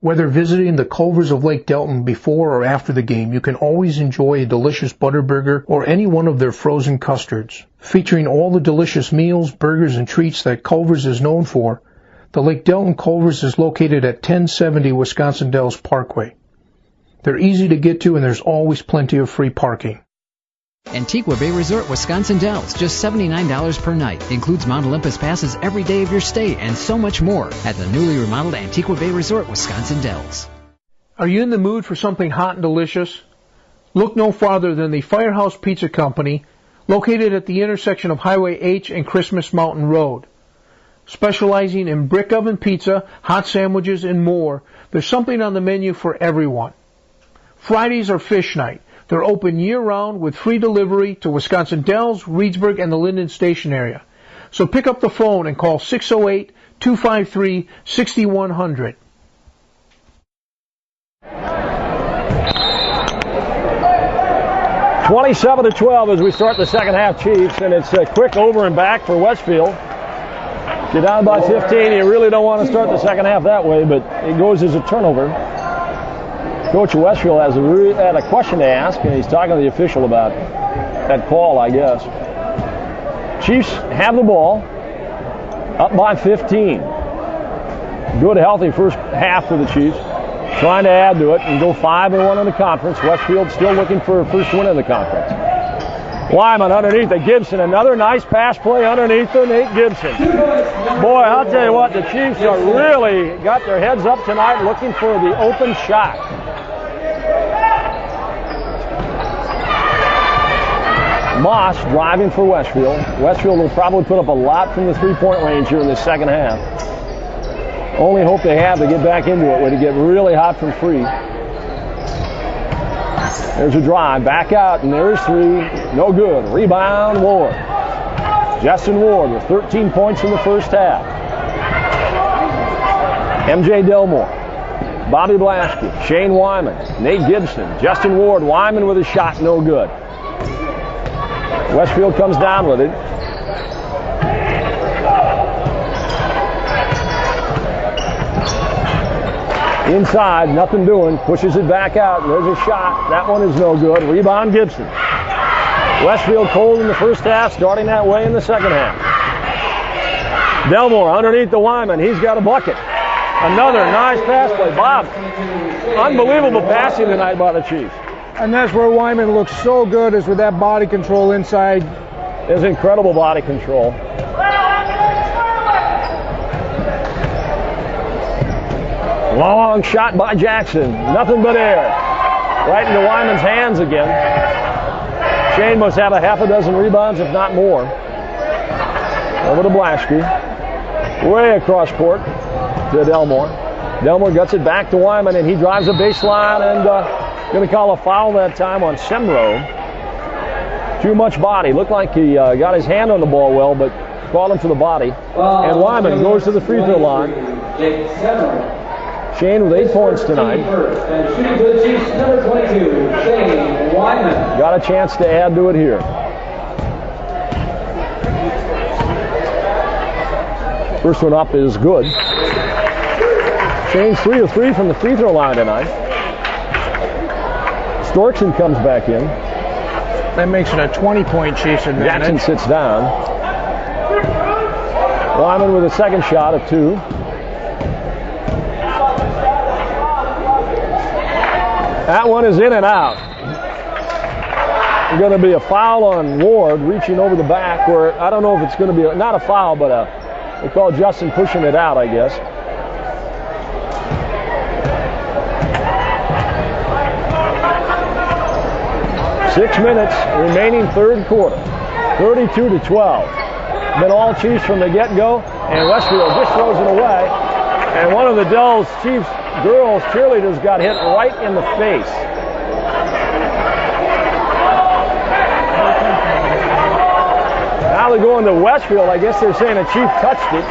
Whether visiting the Culvers of Lake Delton before or after the game, you can always enjoy a delicious Butterburger or any one of their frozen custards. Featuring all the delicious meals, burgers, and treats that Culvers is known for, the Lake Delton Culvers is located at 1070 Wisconsin Dells Parkway. They're easy to get to and there's always plenty of free parking. Antigua Bay Resort, Wisconsin Dells, just $79 per night. Includes Mount Olympus passes every day of your stay and so much more at the newly remodeled Antigua Bay Resort, Wisconsin Dells. Are you in the mood for something hot and delicious? Look no farther than the Firehouse Pizza Company, located at the intersection of Highway H and Christmas Mountain Road. Specializing in brick oven pizza, hot sandwiches, and more, there's something on the menu for everyone. Fridays are fish night. They're open year-round with free delivery to Wisconsin Dells, Reedsburg, and the Linden Station area. So pick up the phone and call 608-253-6100. (27-12) as we start the second half, Chiefs, and it's a quick over and back for Westfield. If you're down by 15, you really don't want to start the second half that way, but it goes as a turnover. Coach Westfield had a question to ask, and he's talking to the official about that call, I guess. Chiefs have the ball, up by 15. Good, healthy first half for the Chiefs. Trying to add to it and go 5-1 in the conference. Westfield still looking for a first win in the conference. Wyman underneath to Gibson. Another nice pass play underneath to Nate Gibson. Boy, I'll tell you what, the Chiefs are really got their heads up tonight looking for the open shot. Moss driving for Westfield. Westfield will probably put up a lot from the three-point range here in the second half. Only hope they have to get back into it when they get really hot from free. There's a drive, back out, and there's three. No good. Rebound, Ward. Justin Ward with 13 points in the first half. MJ Delmore, Bobby Blaschke, Shane Wyman, Nate Gibson, Justin Ward, Wyman with a shot, no good. Westfield comes down with it. Inside, nothing doing, pushes it back out, and there's a shot. That one is no good. Rebound, Gibson. Westfield cold in the first half, starting that way in the second half. Delmore underneath the Wyman. He's got a bucket. Another nice pass play. Bob, unbelievable passing tonight by the Chiefs. And that's where Wyman looks so good, is with that body control inside. There's incredible body control. Long shot by Jackson. Nothing but air. Right into Wyman's hands again. Shane must have a half a dozen rebounds, if not more. Over to Blaschke. Way across court to Delmore. Delmore guts it back to Wyman, and he drives the baseline, and going to call a foul that time on Semro. Too much body. Looked like he got his hand on the ball well, but called him for the body. And Wyman goes to the free throw line. Shane with 8 points tonight. Got a chance to add to it here. First one up is good. Shane's 3 of 3 from the free throw line tonight. Storkson comes back in. That makes it a 20-point Chiefs advantage. Jackson sits down. Wyman with a second shot of 2. That one is in and out. Going to be a foul on Ward reaching over the back, where I don't know if it's going to be not a foul, but they call Justin pushing it out, I guess. Six minutes remaining third quarter. 32-12. Been all Chiefs from the get-go, and Westfield just throws it away. And one of the Dells Chiefs girls cheerleaders got hit right in the face. Now they're going to Westfield. I guess they're saying a Chief touched it.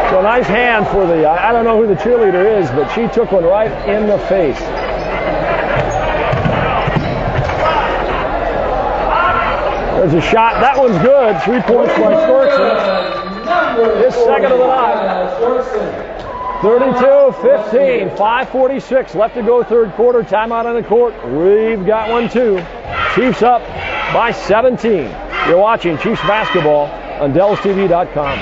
So nice hand for the, I don't know who the cheerleader is, but she took one right in the face. There's a shot. That one's good. 3 points by Storkson. His second of the night. 32-15, 5:46 left to go third quarter. Timeout on the court. We've got one too. Chiefs up by 17. You're watching Chiefs basketball on DellsTV.com.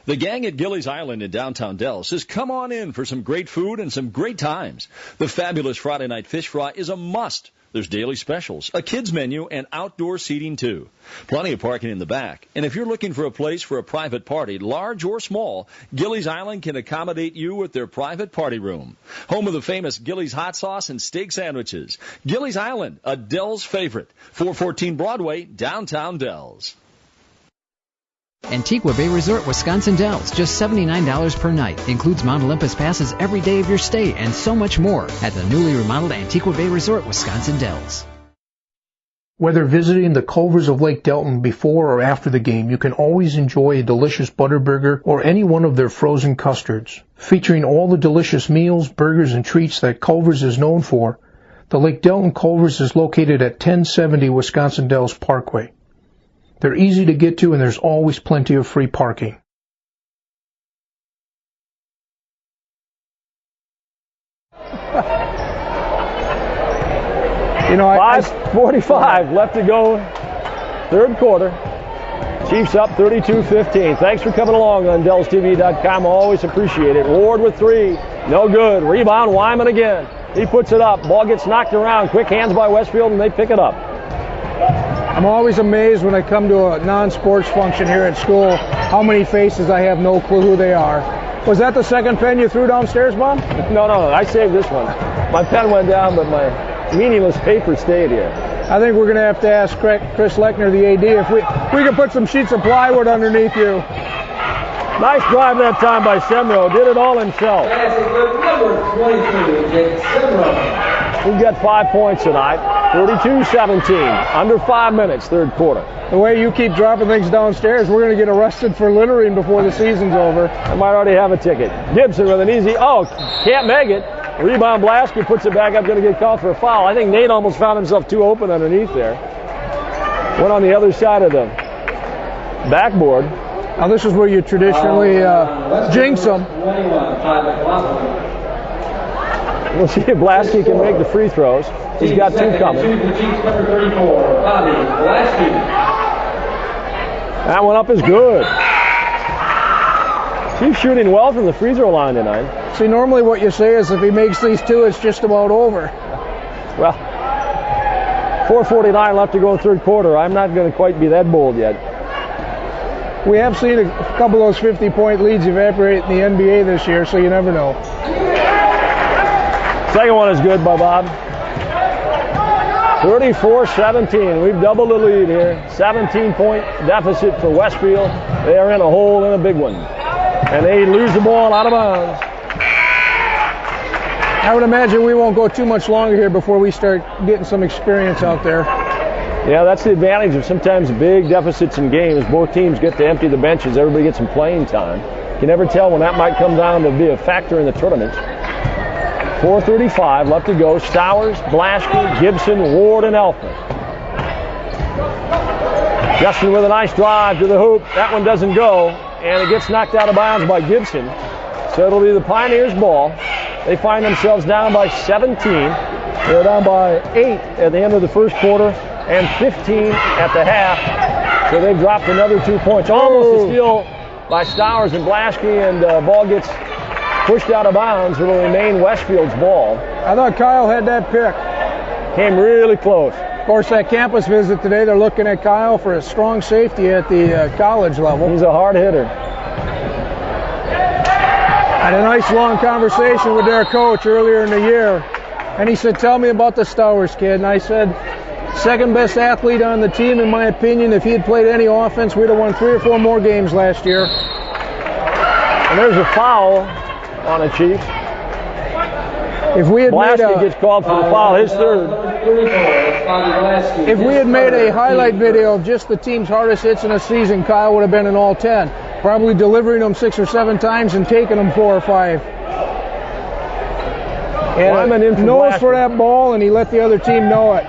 The gang at Gillies Island in downtown Del says come on in for some great food and some great times. The fabulous Friday night fish fry is a must. There's daily specials, a kids menu, and outdoor seating too. Plenty of parking in the back. And if you're looking for a place for a private party, large or small, Gillies Island can accommodate you with their private party room. Home of the famous Gillies hot sauce and steak sandwiches. Gillies Island, a Del's favorite. 414 Broadway, downtown Del's. Antigua Bay Resort, Wisconsin Dells, just $79 per night. Includes Mount Olympus passes every day of your stay and so much more at the newly remodeled Antigua Bay Resort, Wisconsin Dells. Whether visiting the Culvers of Lake Delton before or after the game, you can always enjoy a delicious Butterburger or any one of their frozen custards. Featuring all the delicious meals, burgers, and treats that Culvers is known for, the Lake Delton Culvers is located at 1070 Wisconsin Dells Parkway. They're easy to get to, and there's always plenty of free parking. You know, 5:45 left to go, third quarter. Chiefs up 32-15. Thanks for coming along on DellsTV.com. Always appreciate it. Ward with three. No good. Rebound, Wyman again. He puts it up. Ball gets knocked around. Quick hands by Westfield, and they pick it up. I'm always amazed when I come to a non-sports function here at school how many faces I have no clue who they are. Was that the second pen you threw downstairs, Bob? No, I saved this one. My pen went down, but my meaningless paper stayed here. I think we're going to have to ask Chris Lechner, the AD, if we can put some sheets of plywood underneath you. Nice drive that time by Semro. Did it all himself. We've got 5 points tonight. 32-17. Under 5 minutes, third quarter. The way you keep dropping things downstairs, we're going to get arrested for littering before the season's over. I might already have a ticket. Gibson with an easy, can't make it. Rebound, Blasky puts it back up, going to get called for a foul. I think Nate almost found himself too open underneath there. Went on the other side of the backboard. Now this is where you traditionally jinx them. We'll see if Blasky can make the free throws. He's got two coming. That one up is good. He's shooting well from the free throw line tonight. See, normally what you say is if he makes these two, it's just about over. Well, 4:49 left to go in the third quarter. I'm not going to quite be that bold yet. We have seen a couple of those 50-point leads evaporate in the NBA this year, so you never know. Second one is good by Bob. 34-17. We've doubled the lead here. 17-point deficit for Westfield. They are in a hole in a big one. And they lose the ball out of bounds. I would imagine we won't go too much longer here before we start getting some experience out there. Yeah, that's the advantage of sometimes big deficits in games. Both teams get to empty the benches. Everybody gets some playing time. You can never tell when that might come down to be a factor in the tournament. 4:35 left to go. Stowers, Blasky, Gibson, Ward, and Elfman. Justin with a nice drive to the hoop. That one doesn't go, and it gets knocked out of bounds by Gibson. So it'll be the Pioneers' ball. They find themselves down by 17. They're down by 8 at the end of the first quarter and 15 at the half. So they've dropped another 2 points. Almost a steal by Stowers and Blasky, and the ball gets pushed out of bounds. It'll remain Westfield's ball. I thought Kyle had that pick. Came really close. Of course, that campus visit today, they're looking at Kyle for a strong safety at the college level. He's a hard hitter. I had a nice long conversation with their coach earlier in the year, and he said, "Tell me about the Stowers kid." And I said, second best athlete on the team, in my opinion. If he had played any offense, we'd have won 3 or 4 more games last year. And there's a foul on a Chief. If we had Blasky gets called for the foul, his third. If we had made a highlight video of just the team's hardest hits in a season, Kyle would have been in all 10. Probably delivering them 6 or 7 times and taking them 4 or 5. And he knows for that ball, and he let the other team know it.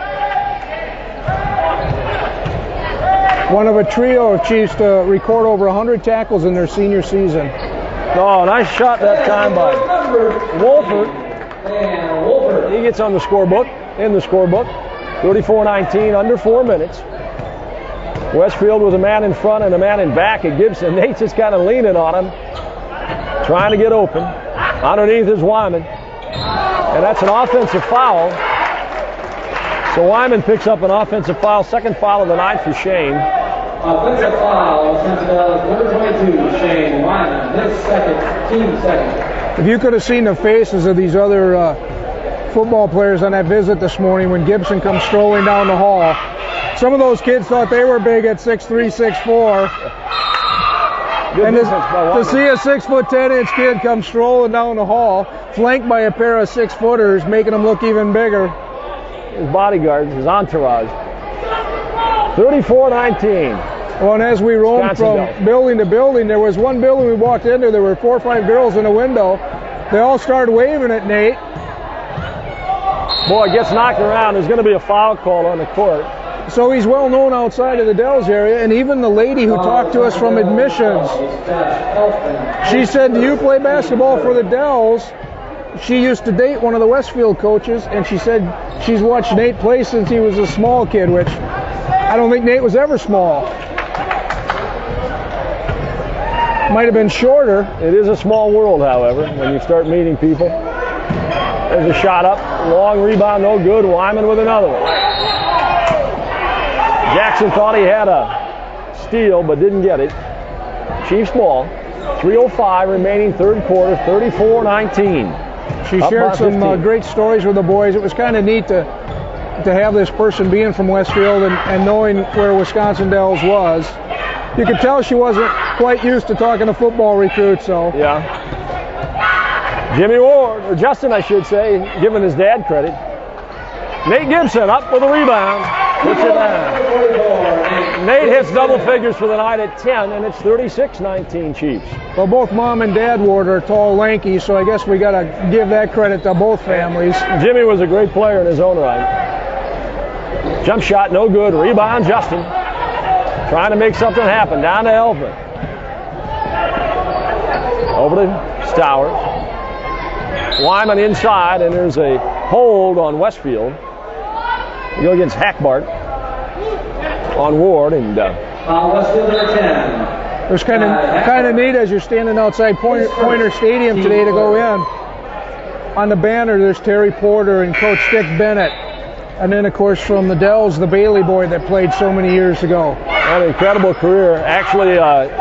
One of a trio of Chiefs to record over 100 tackles in their senior season. Oh, nice shot that time by Wolford. He gets on the scorebook, in the scorebook. 34-19, under 4 minutes. Westfield with a man in front and a man in back at Gibson. Nate's just kind of leaning on him, trying to get open. Underneath is Wyman. And that's an offensive foul. So Wyman picks up an offensive foul, second foul of the night for Shane. Offensive foul, number 22, Shane Wyman. His second, team second. If you could have seen the faces of these other football players on that visit this morning when Gibson comes strolling down the hall. Some of those kids thought they were big at 6'3", 6'4". And to see a 6'10" kid come strolling down the hall, flanked by a pair of 6-footers, making him look even bigger. His bodyguards, his entourage. 34-19. Well, and as we roamed from building to building, there was one building we walked into, there were 4 or 5 girls in a window. They all started waving at Nate. Boy, gets knocked around. There's going to be a foul call on the court. So he's well known outside of the Dells area, and even the lady who talked to us from admissions, she said, "Do you play basketball for the Dells?" She used to date one of the Westfield coaches, and she said she's watched Nate play since he was a small kid, which I don't think Nate was ever small. Might have been shorter. It is a small world, however, when you start meeting people. There's a shot up, long rebound, no good. Wyman with another one. Jackson thought he had a steal, but didn't get it. Chiefs ball. 3:05 remaining third quarter, 34-19. She shared some great stories with the boys. It was kind of neat to have this person being from Westfield and knowing where Wisconsin Dells was. You could tell she wasn't quite used to talking to football recruits, so. Yeah. Jimmy Ward, or Justin, I should say, giving his dad credit. Nate Gibson up with a rebound. Puts it down. Nate hits double figures for the night at 10, and it's 36-19 Chiefs. Well, both Mom and Dad Ward are tall, lanky, so I guess we got to give that credit to both families. Jimmy was a great player in his own right. Jump shot, no good. Rebound, Justin. Trying to make something happen. Down to Elfman. Over to Stowers. Wyman inside, and there's a hold on Westfield. We go against Hackbart on Ward, and Westfield number 10. It was kind of neat as you're standing outside Pointer Stadium today to go in. On the banner, there's Terry Porter and Coach Dick Bennett. And then, of course, from the Dells, the Bailey boy that played so many years ago. An incredible career. Actually,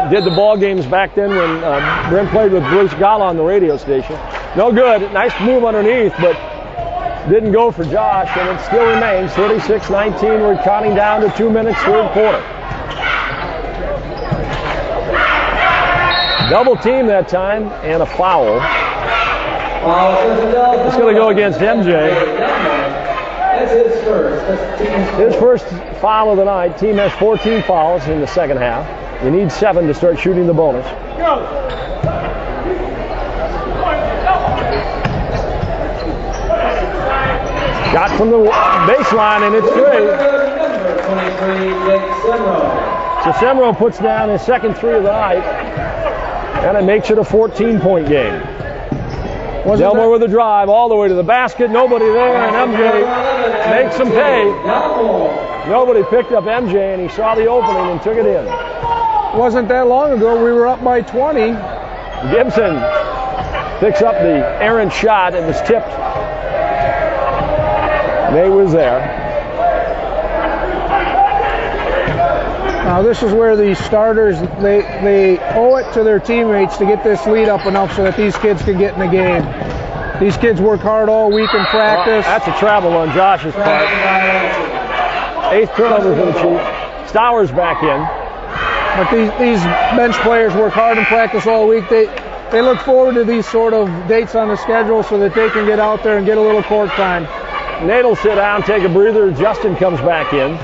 did the ball games back then when Brent played with Bruce Gala on the radio station. No good. Nice move underneath, but didn't go for Josh, and it still remains 36-19. We're counting down to 2 minutes, third quarter. Double team that time, and a foul. It's going to go against MJ. That's his first. His first foul of the night. Team has 14 fouls in the second half. You need 7 to start shooting the bonus. Shot from the baseline, and it's three. So Semro puts down his second 3 of the night, and it makes it a 14-point game. Delmore with a drive all the way to the basket. Nobody there, and MJ makes him pay. Nobody picked up MJ, and he saw the opening and took it in. Wasn't that long ago. We were up by 20. Gibson picks up the errant shot. It was tipped. Nate was there. Now this is where the starters, they owe it to their teammates to get this lead up enough so that these kids can get in the game. These kids work hard all week in practice. That's a travel on Josh's part. 8th turnover for the Chiefs. Stowers back in. But these bench players work hard in practice all week. They look forward to these sort of dates on the schedule so that they can get out there and get a little court time. Nate will sit down, take a breather. Justin comes back in.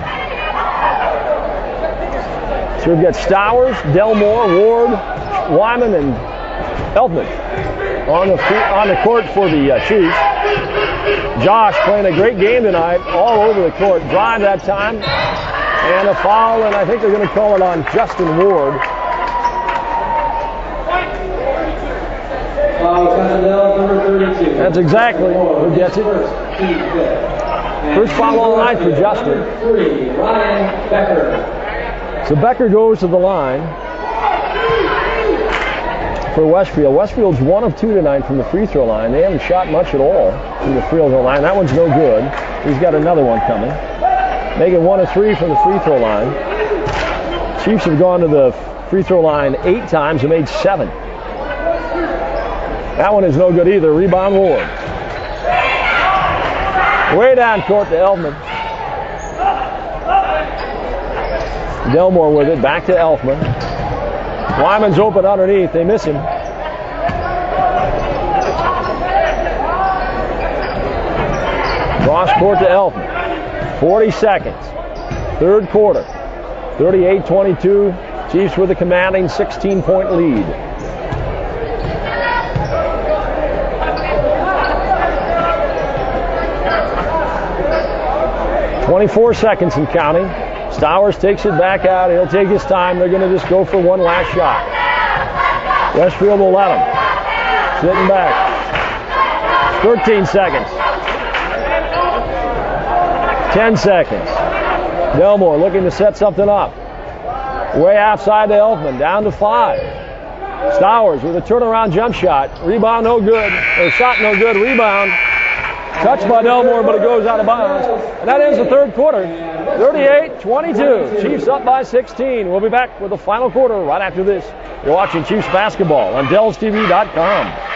So we've got Stowers, Delmore, Ward, Wyman, and Elfman on the court for the Chiefs. Josh playing a great game tonight, all over the court. Drive that time. And a foul, and I think they're going to call it on Justin Ward. That's exactly who gets it. First foul on the line for Justin. So Becker goes to the line for Westfield. Westfield's 1 of 2 tonight from the free throw line. They haven't shot much at all from the free throw line. That one's no good. He's got another one coming. Making 1 of 3 from the free throw line. Chiefs have gone to the free throw line 8 times and made 7. That one is no good either. Rebound Ward. Way down court to Elfman. Delmore with it. Back to Elfman. Wyman's open underneath. They miss him. Cross court to Elfman. 40 seconds. Third quarter. 38-22. Chiefs with a commanding 16-point lead. 24 seconds and counting. Stowers takes it back out. He'll take his time. They're going to just go for one last shot. Westfield will let him. Sitting back. 13 seconds. 10 seconds. Delmore looking to set something up. Way outside to Elfman. Down to 5. Stowers with a turnaround jump shot. Rebound no good. Or shot no good. Rebound. Touched by Delmore, but it goes out of bounds. And that ends the third quarter. 38-22. Chiefs up by 16. We'll be back with the final quarter right after this. You're watching Chiefs basketball on DellsTV.com.